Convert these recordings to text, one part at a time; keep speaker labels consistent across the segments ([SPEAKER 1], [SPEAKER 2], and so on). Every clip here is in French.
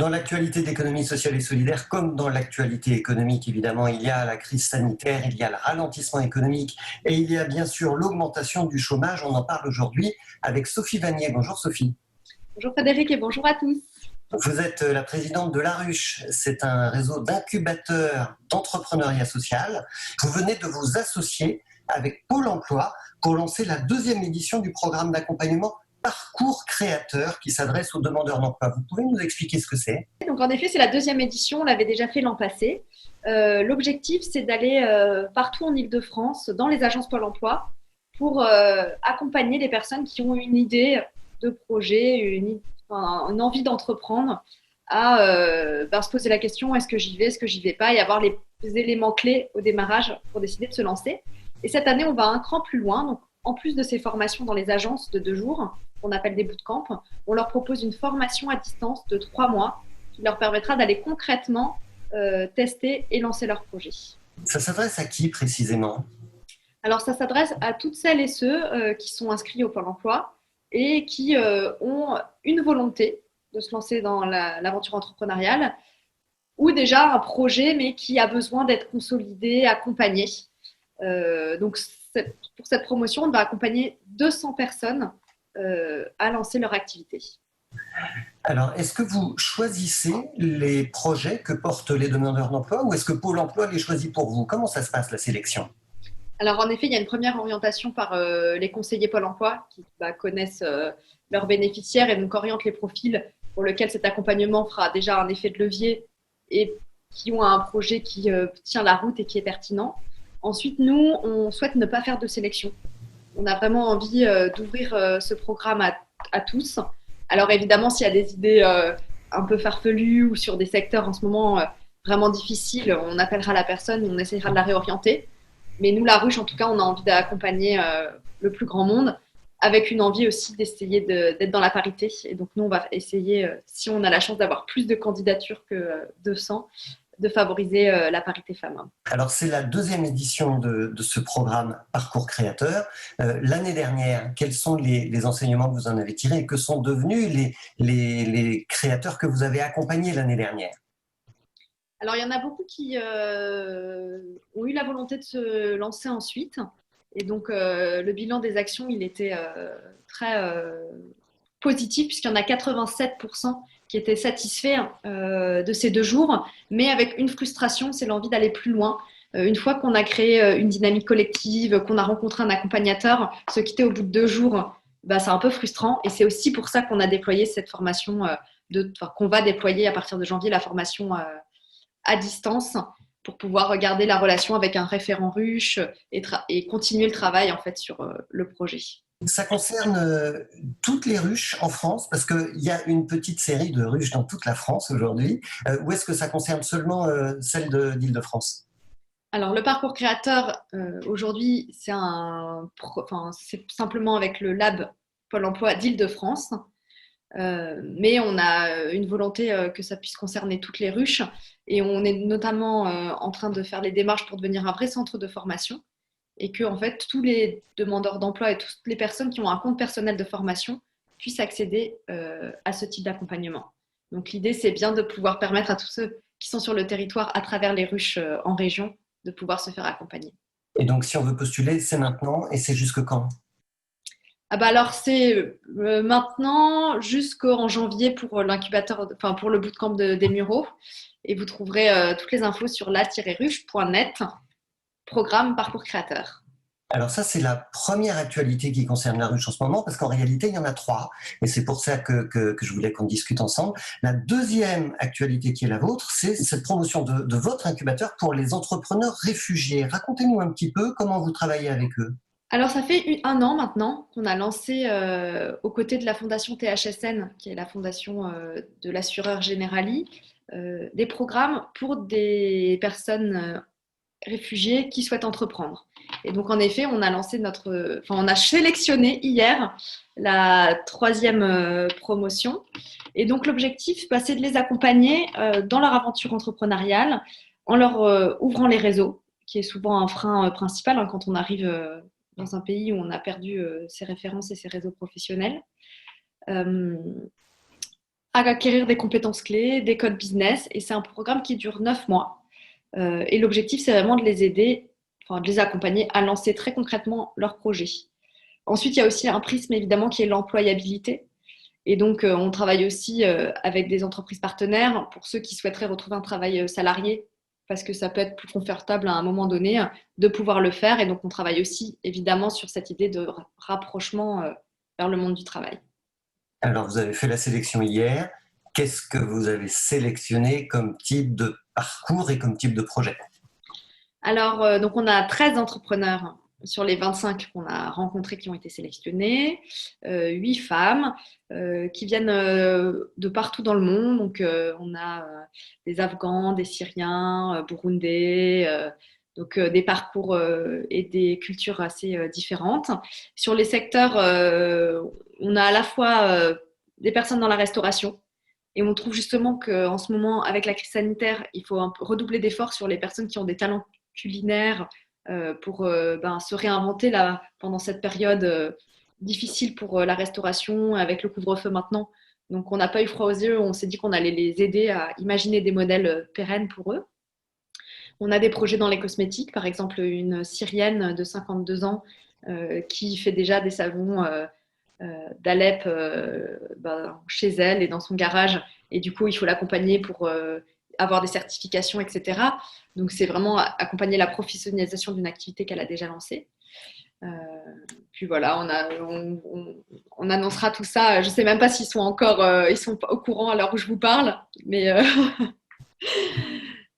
[SPEAKER 1] Dans l'actualité d'économie sociale et solidaire, comme dans l'actualité économique, évidemment, il y a la crise sanitaire, il y a le ralentissement économique et il y a bien sûr l'augmentation du chômage. On en parle aujourd'hui avec Sophie Vanier. Bonjour Sophie.
[SPEAKER 2] Bonjour Frédéric et bonjour à tous.
[SPEAKER 1] Vous êtes la présidente de La Ruche. C'est un réseau d'incubateurs d'entrepreneuriat social. Vous venez de vous associer avec Pôle emploi pour lancer la deuxième édition du programme d'accompagnement Parcours Créateur qui s'adresse aux demandeurs d'emploi. Vous pouvez nous expliquer ce que c'est ?
[SPEAKER 2] Donc en effet, c'est la deuxième édition, on l'avait déjà fait l'an passé. L'objectif, c'est d'aller partout en Île-de-France, dans les agences Pôle emploi, pour accompagner les personnes qui ont une idée de projet, une envie d'entreprendre, à se poser la question, est-ce que j'y vais, est-ce que j'y vais pas, et avoir les éléments clés au démarrage pour décider de se lancer. Et cette année, on va un cran plus loin. Donc, en plus de ces formations dans les agences de 2 jours, qu'on appelle des bootcamps, on leur propose une formation à distance de 3 mois qui leur permettra d'aller concrètement tester et lancer leur projet.
[SPEAKER 1] Ça s'adresse à qui précisément ?
[SPEAKER 2] Alors, ça s'adresse à toutes celles et ceux qui sont inscrits au Pôle emploi et qui ont une volonté de se lancer dans l'aventure entrepreneuriale ou déjà un projet, mais qui a besoin d'être consolidé, accompagné. Donc, pour cette promotion, on va accompagner 200 personnes à lancer leur activité.
[SPEAKER 1] Alors, est-ce que vous choisissez les projets que portent les demandeurs d'emploi ou est-ce que Pôle emploi les choisit pour vous ? Comment ça se passe, la sélection ?
[SPEAKER 2] Alors, en effet, il y a une première orientation par les conseillers Pôle emploi qui connaissent leurs bénéficiaires et donc orientent les profils pour lesquels cet accompagnement fera déjà un effet de levier et qui ont un projet qui tient la route et qui est pertinent. Ensuite, nous, on souhaite ne pas faire de sélection. On a vraiment envie d'ouvrir ce programme à tous. Alors évidemment, s'il y a des idées un peu farfelues ou sur des secteurs en ce moment vraiment difficiles, on appellera la personne et on essaiera de la réorienter. Mais nous, La Ruche, en tout cas, on a envie d'accompagner le plus grand monde avec une envie aussi d'essayer d'être dans la parité. Et donc, nous, on va essayer, si on a la chance d'avoir plus de candidatures que 200, de favoriser la parité femmes.
[SPEAKER 1] Alors, c'est la deuxième édition de ce programme Parcours Créateur. L'année dernière, quels sont les enseignements que vous en avez tirés et que sont devenus les créateurs que vous avez accompagnés l'année dernière ?
[SPEAKER 2] Alors, il y en a beaucoup qui ont eu la volonté de se lancer ensuite. Et donc, le bilan des actions, il était très positif puisqu'il y en a 87% qui étaient satisfaits de ces 2 jours, mais avec une frustration, c'est l'envie d'aller plus loin. Une fois qu'on a créé une dynamique collective, qu'on a rencontré un accompagnateur, se quitter au bout de 2 jours, c'est un peu frustrant. Et c'est aussi pour ça qu'on a déployé cette formation, qu'on va déployer à partir de janvier, la formation à distance pour pouvoir garder la relation avec un référent ruche et continuer le travail en fait sur le projet.
[SPEAKER 1] Ça concerne toutes les ruches en France, parce qu'il y a une petite série de ruches dans toute la France aujourd'hui. Ou est-ce que ça concerne seulement celle d'Île-de-France ?
[SPEAKER 2] Alors, le parcours créateur, aujourd'hui, c'est simplement avec le Lab Pôle emploi d'Île-de-France. Mais on a une volonté que ça puisse concerner toutes les ruches et on est notamment en train de faire les démarches pour devenir un vrai centre de formation et que en fait tous les demandeurs d'emploi et toutes les personnes qui ont un compte personnel de formation puissent accéder à ce type d'accompagnement. Donc l'idée c'est bien de pouvoir permettre à tous ceux qui sont sur le territoire à travers les ruches en région de pouvoir se faire accompagner.
[SPEAKER 1] Et donc si on veut postuler, c'est maintenant et c'est jusque quand ?
[SPEAKER 2] Alors c'est maintenant jusqu'en janvier pour l'incubateur, pour le bootcamp des Mureaux. Et vous trouverez toutes les infos sur la-ruche.net, programme Parcours Créateur.
[SPEAKER 1] Alors ça, c'est la première actualité qui concerne La Ruche en ce moment, parce qu'en réalité, il y en a 3. Et c'est pour ça que je voulais qu'on discute ensemble. La deuxième actualité qui est la vôtre, c'est cette promotion de votre incubateur pour les entrepreneurs réfugiés. Racontez-nous un petit peu comment vous travaillez avec eux.
[SPEAKER 2] Alors, ça fait 1 an maintenant qu'on a lancé aux côtés de la fondation THSN, qui est la fondation de l'assureur Generali, des programmes pour des personnes réfugiés qui souhaitent entreprendre. Et donc, en effet, on a sélectionné hier la 3e promotion. Et donc, l'objectif, c'est de les accompagner dans leur aventure entrepreneuriale en leur ouvrant les réseaux, qui est souvent un frein principal quand on arrive dans un pays où on a perdu ses références et ses réseaux professionnels. à acquérir des compétences clés, des codes business. Et c'est un programme qui dure 9 mois. Et l'objectif, c'est vraiment de les aider, enfin de les accompagner à lancer très concrètement leur projet. Ensuite, il y a aussi un prisme évidemment qui est l'employabilité. Et donc, on travaille aussi avec des entreprises partenaires pour ceux qui souhaiteraient retrouver un travail salarié, parce que ça peut être plus confortable à un moment donné de pouvoir le faire. Et donc, on travaille aussi évidemment sur cette idée de rapprochement vers le monde du travail.
[SPEAKER 1] Alors, vous avez fait la sélection hier. Qu'est-ce que vous avez sélectionné comme type de parcours et comme type de projet?
[SPEAKER 2] Alors, donc on a 13 entrepreneurs sur les 25 qu'on a rencontrés qui ont été sélectionnés, 8 femmes qui viennent de partout dans le monde. Donc, on a des Afghans, des Syriens, Burundais, donc des parcours et des cultures assez différentes. Sur les secteurs, on a à la fois des personnes dans la restauration. Et on trouve justement qu'en ce moment, avec la crise sanitaire, il faut un peu redoubler d'efforts sur les personnes qui ont des talents culinaires pour se réinventer là, pendant cette période difficile pour la restauration avec le couvre-feu maintenant. Donc on n'a pas eu froid aux yeux, on s'est dit qu'on allait les aider à imaginer des modèles pérennes pour eux. On a des projets dans les cosmétiques, par exemple une Syrienne de 52 ans qui fait déjà des savons d'Alep chez elle et dans son garage. Et du coup, il faut l'accompagner pour avoir des certifications, etc. Donc, c'est vraiment accompagner la professionnalisation d'une activité qu'elle a déjà lancée. Puis voilà, on annoncera tout ça. Je ne sais même pas s'ils sont encore ils sont au courant à l'heure où je vous parle. Mais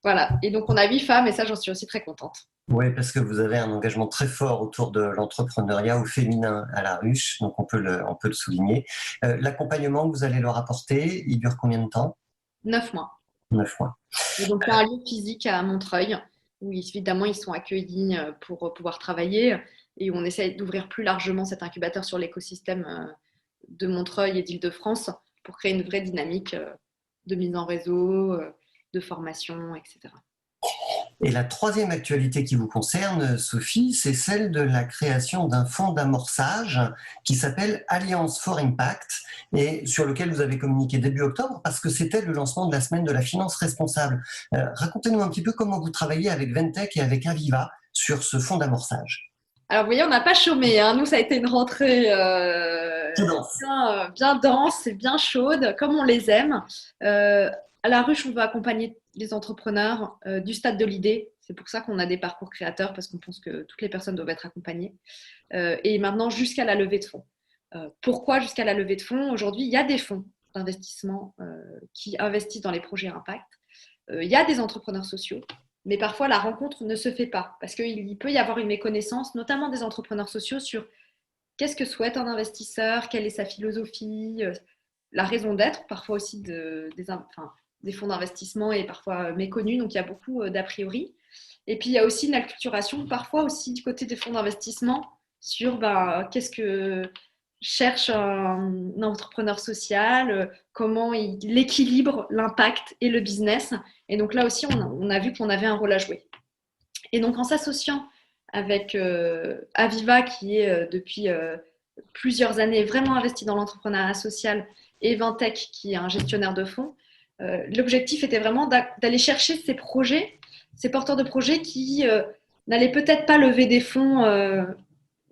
[SPEAKER 2] voilà. Et donc, on a 8 femmes et ça, j'en suis aussi très contente.
[SPEAKER 1] Oui, parce que vous avez un engagement très fort autour de l'entrepreneuriat au féminin à La Ruche, donc on peut le souligner. L'accompagnement que vous allez leur apporter, il dure combien de temps?
[SPEAKER 2] 9 mois.
[SPEAKER 1] 9 mois.
[SPEAKER 2] Et donc, il y a un lieu physique à Montreuil où évidemment ils sont accueillis pour pouvoir travailler et on essaye d'ouvrir plus largement cet incubateur sur l'écosystème de Montreuil et d'Île-de-France pour créer une vraie dynamique de mise en réseau, de formation, etc.
[SPEAKER 1] Et la troisième actualité qui vous concerne, Sophie, c'est celle de la création d'un fonds d'amorçage qui s'appelle Alliance for Impact et sur lequel vous avez communiqué début octobre parce que c'était le lancement de la semaine de la finance responsable. Racontez-nous un petit peu comment vous travaillez avec Ventec et avec Aviva sur ce fonds d'amorçage.
[SPEAKER 2] Alors, vous voyez, on n'a pas chômé, hein. Nous, ça a été une rentrée bien dense et bien chaude, comme on les aime. À La Ruche, on veut accompagner les entrepreneurs du stade de l'idée. C'est pour ça qu'on a des parcours créateurs, parce qu'on pense que toutes les personnes doivent être accompagnées. Et maintenant, jusqu'à la levée de fonds. Pourquoi jusqu'à la levée de fonds? Aujourd'hui, il y a des fonds d'investissement qui investissent dans les projets impact. Il y a des entrepreneurs sociaux. Mais parfois, la rencontre ne se fait pas parce qu'il peut y avoir une méconnaissance, notamment des entrepreneurs sociaux, sur qu'est-ce que souhaite un investisseur, quelle est sa philosophie, la raison d'être, parfois aussi des fonds d'investissement est parfois méconnue, donc il y a beaucoup d'a priori. Et puis, il y a aussi une acculturation, parfois aussi du côté des fonds d'investissement, sur qu'est-ce que cherche un entrepreneur social, comment il équilibre l'impact et le business. Et donc là aussi, on a vu qu'on avait un rôle à jouer. Et donc en s'associant avec Aviva, qui est depuis plusieurs années vraiment investi dans l'entrepreneuriat social, et Ventec, qui est un gestionnaire de fonds, l'objectif était vraiment d'aller chercher ces projets, ces porteurs de projets qui n'allaient peut-être pas lever des fonds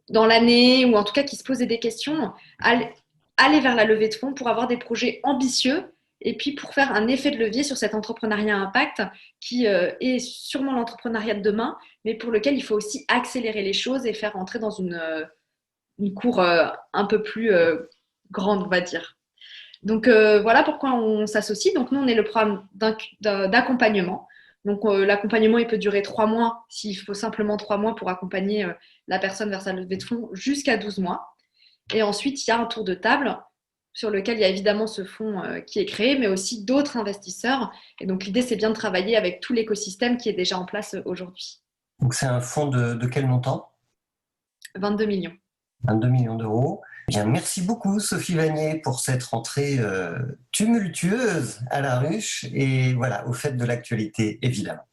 [SPEAKER 2] dans l'année, ou en tout cas qui se posaient des questions, aller vers la levée de fonds pour avoir des projets ambitieux et puis pour faire un effet de levier sur cet entrepreneuriat impact qui est sûrement l'entrepreneuriat de demain, mais pour lequel il faut aussi accélérer les choses et faire entrer dans une cour un peu plus grande, on va dire. Donc voilà pourquoi on s'associe. Donc nous, on est le programme d'accompagnement. Donc l'accompagnement, il peut durer 3 mois s'il faut simplement 3 mois pour accompagner la personne vers sa levée de fonds jusqu'à 12 mois. Et ensuite, il y a un tour de table sur lequel il y a évidemment ce fonds qui est créé, mais aussi d'autres investisseurs. Et donc l'idée, c'est bien de travailler avec tout l'écosystème qui est déjà en place aujourd'hui.
[SPEAKER 1] Donc c'est un fonds de quel montant?
[SPEAKER 2] 22 millions.
[SPEAKER 1] 22 millions d'euros. Bien, merci beaucoup Sophie Vanier pour cette rentrée tumultueuse à La Ruche et voilà, au fait de l'actualité évidemment.